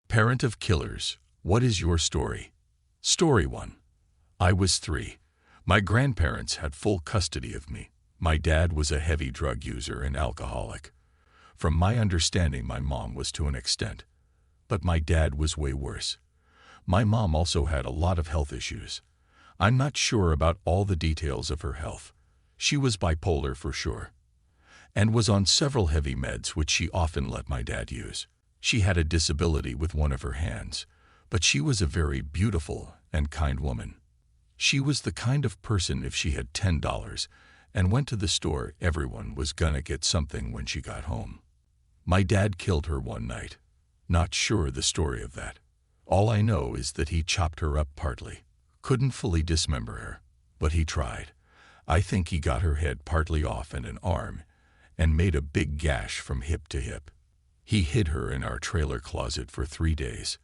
Parent of killers, what is your story? Story 1. I was 3. My grandparents had full custody of me. My dad was a heavy drug user and alcoholic. From my understanding, my mom was to an extent, but my dad was way worse. My mom also had a lot of health issues. I'm not sure about all the details of her health. She was bipolar for sure, and was on several heavy meds which she often let my dad use. She had a disability with one of her hands, but she was a very beautiful and kind woman. She was the kind of person if she had $10 and went to the store, everyone was gonna get something when she got home. My dad killed her one night. Not sure the story of that. All I know is that he chopped her up partly. Couldn't fully dismember her, but he tried. I think he got her head partly off and an arm, and made a big gash from hip to hip. He hid her in our trailer closet for 3 days.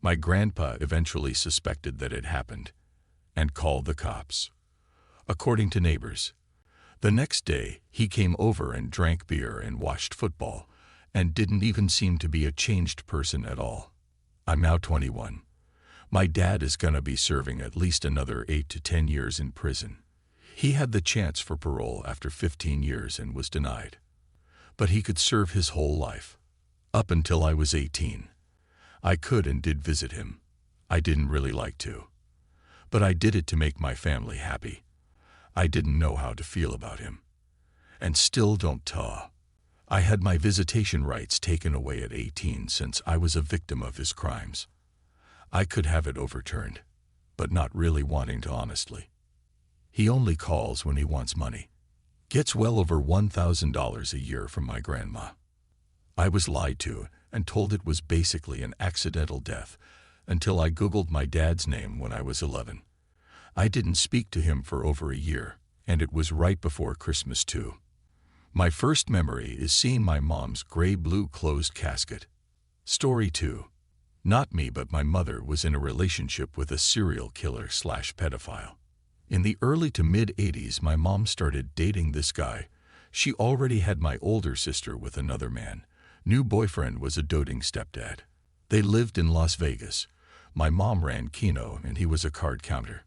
My grandpa eventually suspected that it happened, and called the cops. According to neighbors, the next day he came over and drank beer and watched football, and didn't even seem to be a changed person at all. I'm now 21. My dad is gonna be serving at least another 8 to 10 years in prison. He had the chance for parole after 15 years and was denied. But he could serve his whole life. Up until I was 18. I could and did visit him. I didn't really like to. But I did it to make my family happy. I didn't know how to feel about him. And still don't tell. I had my visitation rights taken away at 18 since I was a victim of his crimes. I could have it overturned, but not really wanting to honestly. He only calls when he wants money. Gets well over $1,000 a year from my grandma. I was lied to and told it was basically an accidental death until I Googled my dad's name when I was 11. I didn't speak to him for over a year, and it was right before Christmas too. My first memory is seeing my mom's gray-blue closed casket. Story 2. Not me, but my mother was in a relationship with a serial killer/pedophile. In the early to mid-80s, my mom started dating this guy. She already had my older sister with another man. New boyfriend was a doting stepdad. They lived in Las Vegas. My mom ran Keno and he was a card counter.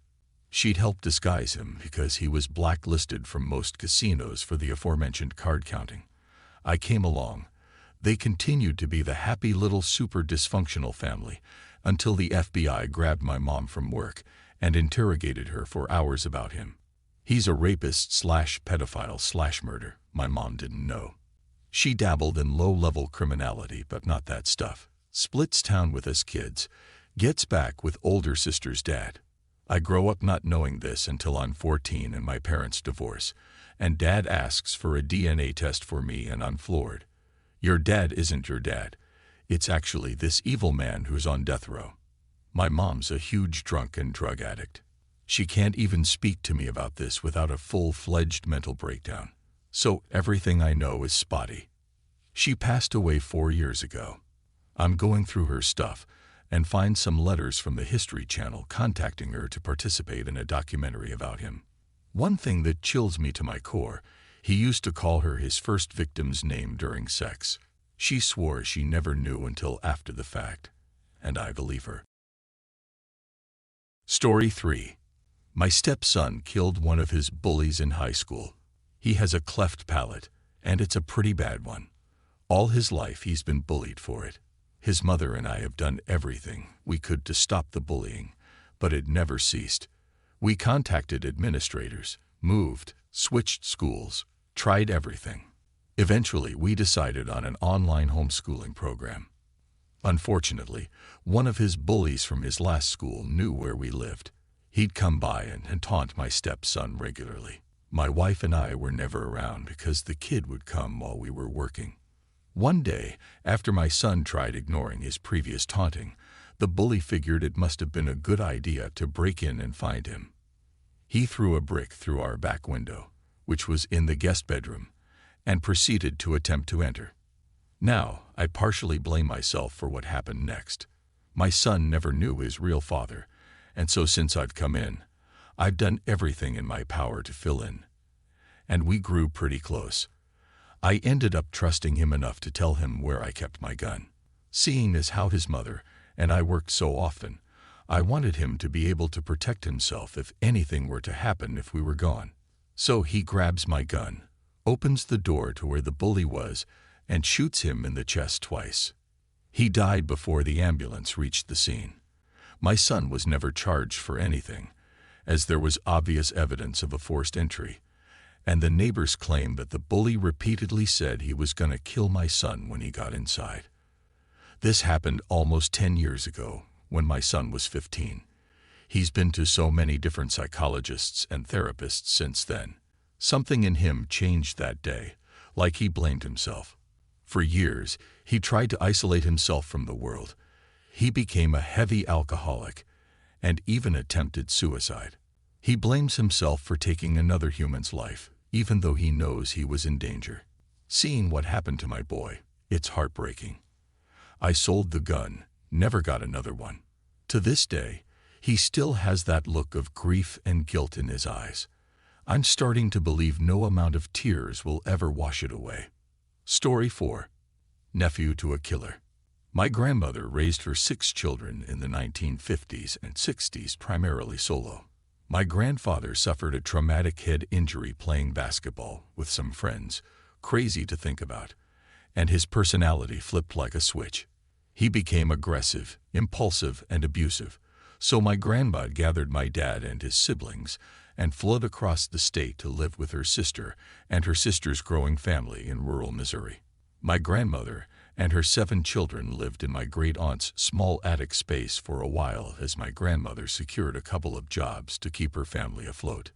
She'd helped disguise him because he was blacklisted from most casinos for the aforementioned card counting. I came along. They continued to be the happy little super dysfunctional family until the FBI grabbed my mom from work and interrogated her for hours about him. He's a rapist/pedophile/murder. My mom didn't know. She dabbled in low-level criminality, but not that stuff. Splits town with us kids. Gets back with older sister's dad. I grow up not knowing this until I'm 14 and my parents divorce, and dad asks for a DNA test for me and I'm floored. Your dad isn't your dad. It's actually this evil man who's on death row. My mom's a huge drunk and drug addict. She can't even speak to me about this without a full-fledged mental breakdown. So everything I know is spotty. She passed away 4 years ago. I'm going through her stuff and find some letters from the History Channel contacting her to participate in a documentary about him. One thing that chills me to my core, he used to call her his first victim's name during sex. She swore she never knew until after the fact, and I believe her. Story 3. My stepson killed one of his bullies in high school. He has a cleft palate, and it's a pretty bad one. All his life he's been bullied for it. His mother and I have done everything we could to stop the bullying, but it never ceased. We contacted administrators, moved, switched schools, tried everything. Eventually, we decided on an online homeschooling program. Unfortunately, one of his bullies from his last school knew where we lived. He'd come by and taunt my stepson regularly. My wife and I were never around because the kid would come while we were working. One day, after my son tried ignoring his previous taunting, the bully figured it must have been a good idea to break in and find him. He threw a brick through our back window, which was in the guest bedroom, and proceeded to attempt to enter. Now, I partially blame myself for what happened next. My son never knew his real father, and so since I've come in, I've done everything in my power to fill in. And we grew pretty close. I ended up trusting him enough to tell him where I kept my gun. Seeing as how his mother and I worked so often, I wanted him to be able to protect himself if anything were to happen if we were gone. So he grabs my gun, opens the door to where the bully was, and shoots him in the chest twice. He died before the ambulance reached the scene. My son was never charged for anything, as there was obvious evidence of a forced entry, and the neighbors claimed that the bully repeatedly said he was going to kill my son when he got inside. This happened almost 10 years ago, when my son was 15. He's been to so many different psychologists and therapists since then. Something in him changed that day, like he blamed himself. For years, he tried to isolate himself from the world. He became a heavy alcoholic and even attempted suicide. He blames himself for taking another human's life, even though he knows he was in danger. Seeing what happened to my boy, it's heartbreaking. I sold the gun, never got another one. To this day, he still has that look of grief and guilt in his eyes. I'm starting to believe no amount of tears will ever wash it away. Story 4. Nephew to a killer. My grandmother raised her 6 children in the 1950s and 60s, primarily solo. My grandfather suffered a traumatic head injury playing basketball with some friends, crazy to think about, and his personality flipped like a switch. He became aggressive, impulsive, and abusive, so my grandma gathered my dad and his siblings and fled across the state to live with her sister and her sister's growing family in rural Missouri. My grandmother and her 7 children lived in my great-aunt's small attic space for a while as my grandmother secured a couple of jobs to keep her family afloat.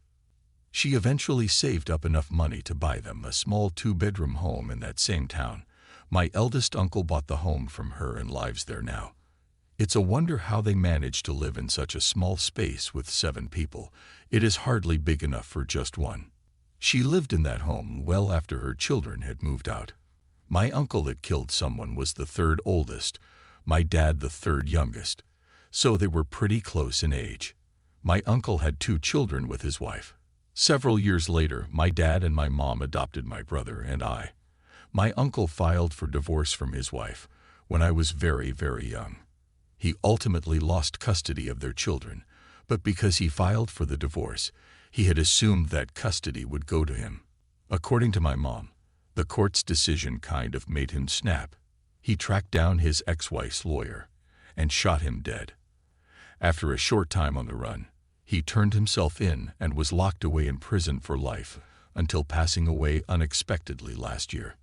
She eventually saved up enough money to buy them a small 2-bedroom home in that same town. My eldest uncle bought the home from her and lives there now. It's a wonder how they managed to live in such a small space with 7 people. It is hardly big enough for just one. She lived in that home well after her children had moved out. My uncle that killed someone was the 3rd oldest, my dad the 3rd youngest, so they were pretty close in age. My uncle had 2 children with his wife. Several years later, my dad and my mom adopted my brother and I. My uncle filed for divorce from his wife when I was very, very young. He ultimately lost custody of their children, but because he filed for the divorce, he had assumed that custody would go to him. According to my mom, the court's decision kind of made him snap. He tracked down his ex-wife's lawyer and shot him dead. After a short time on the run, he turned himself in and was locked away in prison for life until passing away unexpectedly last year.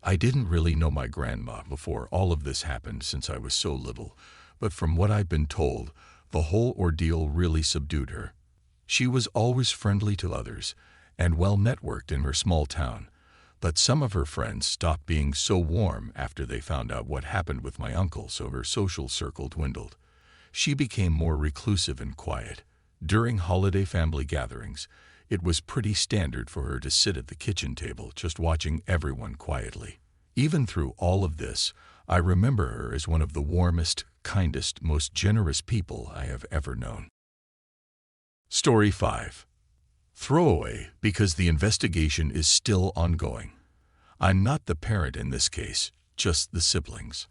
I didn't really know my grandma before all of this happened since I was so little, but from what I've been told, the whole ordeal really subdued her. She was always friendly to others and well-networked in her small town, but some of her friends stopped being so warm after they found out what happened with my uncle, so her social circle dwindled. She became more reclusive and quiet. During holiday family gatherings, it was pretty standard for her to sit at the kitchen table just watching everyone quietly. Even through all of this, I remember her as one of the warmest, kindest, most generous people I have ever known. Story 5. Throwaway because the investigation is still ongoing. I'm not the parent in this case, just the siblings.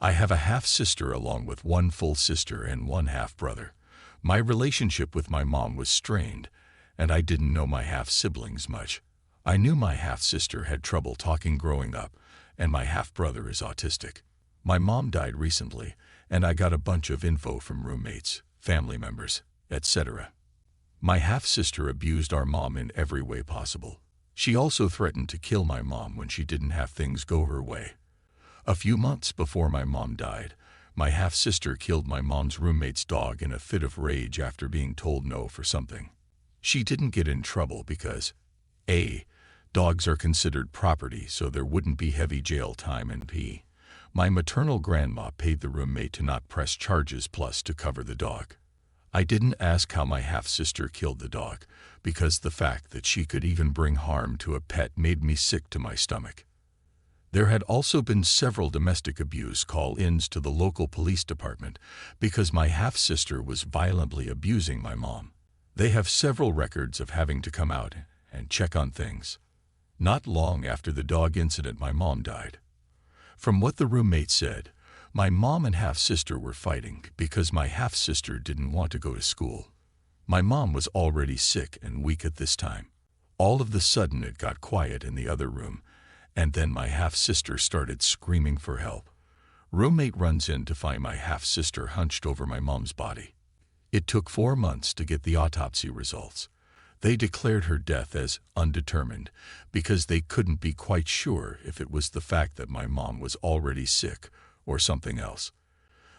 I have a half-sister along with 1 full sister and 1 half-brother. My relationship with my mom was strained, and I didn't know my half-siblings much. I knew my half-sister had trouble talking growing up, and my half-brother is autistic. My mom died recently, and I got a bunch of info from roommates, family members, etc. My half-sister abused our mom in every way possible. She also threatened to kill my mom when she didn't have things go her way. A few months before my mom died, my half-sister killed my mom's roommate's dog in a fit of rage after being told no for something. She didn't get in trouble because A. Dogs are considered property, so there wouldn't be heavy jail time, and B. My maternal grandma paid the roommate to not press charges plus to cover the dog. I didn't ask how my half-sister killed the dog, because the fact that she could even bring harm to a pet made me sick to my stomach. There had also been several domestic abuse call-ins to the local police department because my half-sister was violently abusing my mom. They have several records of having to come out and check on things. Not long after the dog incident, my mom died. From what the roommate said, My mom and half-sister were fighting because my half-sister didn't want to go to school. My mom was already sick and weak at this time. All of the sudden it got quiet in the other room, and then my half-sister started screaming for help. Roommate runs in to find my half-sister hunched over my mom's body. It took 4 months to get the autopsy results. They declared her death as undetermined because they couldn't be quite sure if it was the fact that my mom was already sick or something else.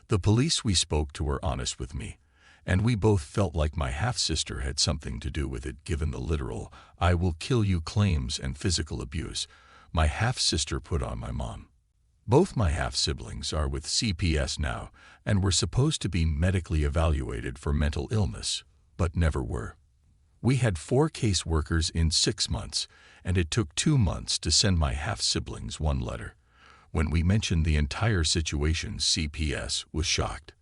The police we spoke to were honest with me, and we both felt like my half-sister had something to do with it given the literal "I will kill you" claims and physical abuse my half-sister put on my mom. Both my half-siblings are with CPS now and were supposed to be medically evaluated for mental illness, but never were. We had 4 caseworkers in 6 months, and it took 2 months to send my half-siblings one letter. When we mentioned the entire situation, CPS was shocked.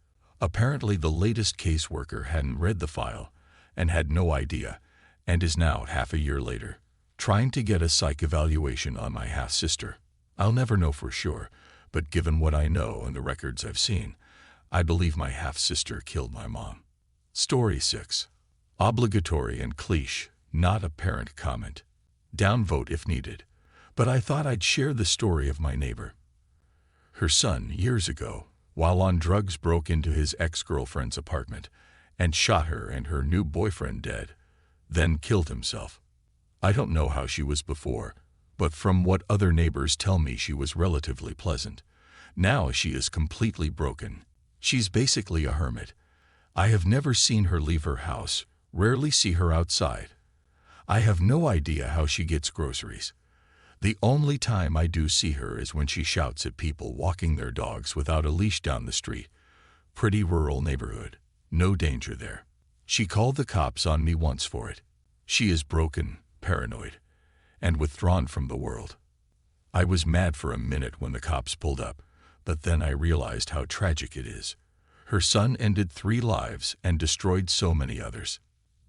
Apparently the latest caseworker hadn't read the file and had no idea, and is now, half a year later, trying to get a psych evaluation on my half-sister. I'll never know for sure, but given what I know and the records I've seen, I believe my half-sister killed my mom. Story 6. Obligatory and cliché, not a parent comment. Downvote if needed, but I thought I'd share the story of my neighbor. Her son, years ago, while on drugs, broke into his ex-girlfriend's apartment and shot her and her new boyfriend dead, then killed himself. I don't know how she was before, but from what other neighbors tell me, she was relatively pleasant. Now she is completely broken. She's basically a hermit. I have never seen her leave her house, rarely see her outside. I have no idea how she gets groceries. The only time I do see her is when she shouts at people walking their dogs without a leash down the street. Pretty rural neighborhood. No danger there. She called the cops on me once for it. She is broken, paranoid, and withdrawn from the world. I was mad for a minute when the cops pulled up, but then I realized how tragic it is. Her son ended 3 lives and destroyed so many others.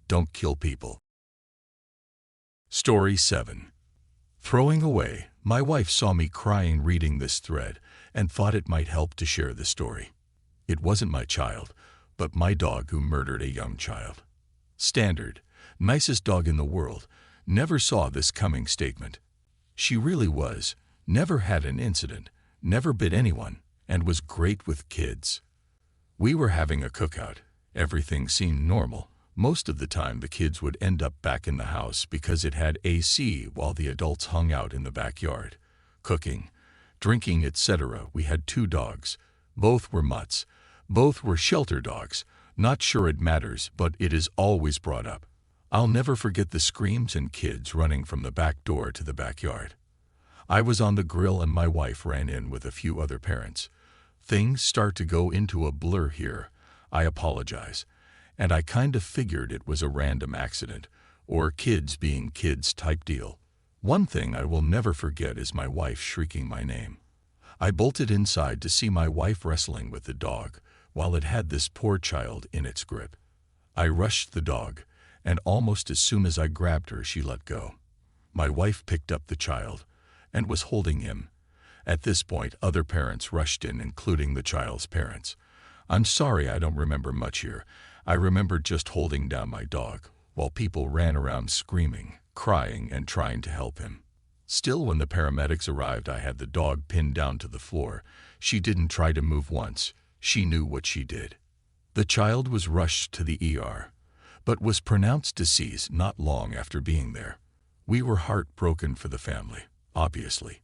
Don't kill people. Story 7. Throwing away. My wife saw me crying reading this thread and thought it might help to share the story. It wasn't my child, but my dog who murdered a young child. Standard, nicest dog in the world, never saw this coming statement. She really was, never had an incident, never bit anyone, and was great with kids. We were having a cookout. Everything seemed normal. Most of the time the kids would end up back in the house because it had AC while the adults hung out in the backyard. Cooking, drinking, etc. We had 2 dogs. Both were mutts. Both were shelter dogs. Not sure it matters, but it is always brought up. I'll never forget the screams and kids running from the back door to the backyard. I was on the grill and my wife ran in with a few other parents. Things start to go into a blur here. I apologize. And I kind of figured it was a random accident, or kids being kids type deal. One thing I will never forget is my wife shrieking my name. I bolted inside to see my wife wrestling with the dog, while it had this poor child in its grip. I rushed the dog, and almost as soon as I grabbed her, she let go. My wife picked up the child, and was holding him. At this point, other parents rushed in, including the child's parents. I'm sorry I don't remember much here. I remember just holding down my dog, while people ran around screaming, crying, and trying to help him. Still, when the paramedics arrived, I had the dog pinned down to the floor. She didn't try to move once. She knew what she did. The child was rushed to the ER, but was pronounced deceased not long after being there. We were heartbroken for the family, obviously.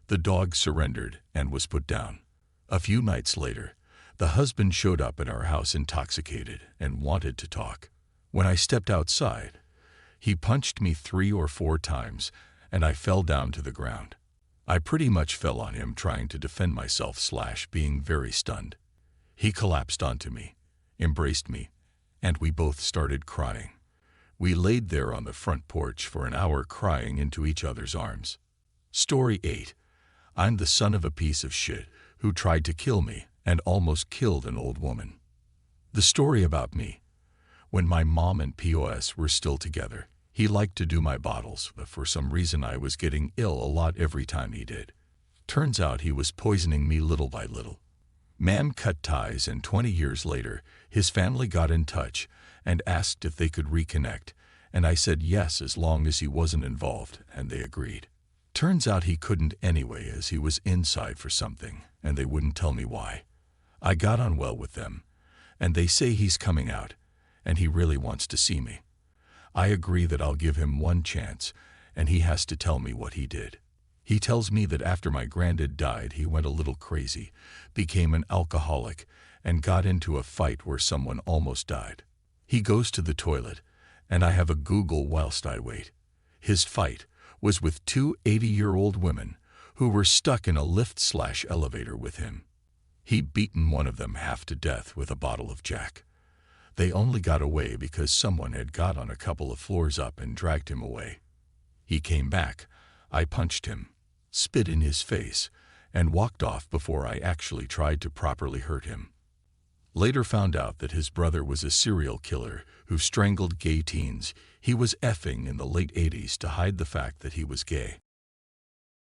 The dog surrendered and was put down. A few nights later, the husband showed up at our house intoxicated and wanted to talk. When I stepped outside, he punched me 3 or 4 times, and I fell down to the ground. I pretty much fell on him trying to defend myself / being very stunned. He collapsed onto me, embraced me, and we both started crying. We laid there on the front porch for an hour crying into each other's arms. Story 8. I'm the son of a piece of shit who tried to kill me and almost killed an old woman. The story about me. When my mom and POS were still together, he liked to do my bottles, but for some reason I was getting ill a lot every time he did. Turns out he was poisoning me little by little. Man cut ties, and 20 years later, his family got in touch and asked if they could reconnect, and I said yes as long as he wasn't involved, and they agreed. Turns out he couldn't anyway, as he was inside for something, and they wouldn't tell me why. I got on well with them, and they say he's coming out, and he really wants to see me. I agree that I'll give him one chance, and he has to tell me what he did. He tells me that after my granddad died, he went a little crazy, became an alcoholic, and got into a fight where someone almost died. He goes to the toilet, and I have a Google whilst I wait. His fight was with two 80-year-old women who were stuck in a lift/elevator with him. He'd beaten one of them half to death with a bottle of Jack. They only got away because someone had got on a couple of floors up and dragged him away. He came back. I punched him, spit in his face, and walked off before I actually tried to properly hurt him. Later found out that his brother was a serial killer who strangled gay teens. He was effing in the late 80s to hide the fact that he was gay.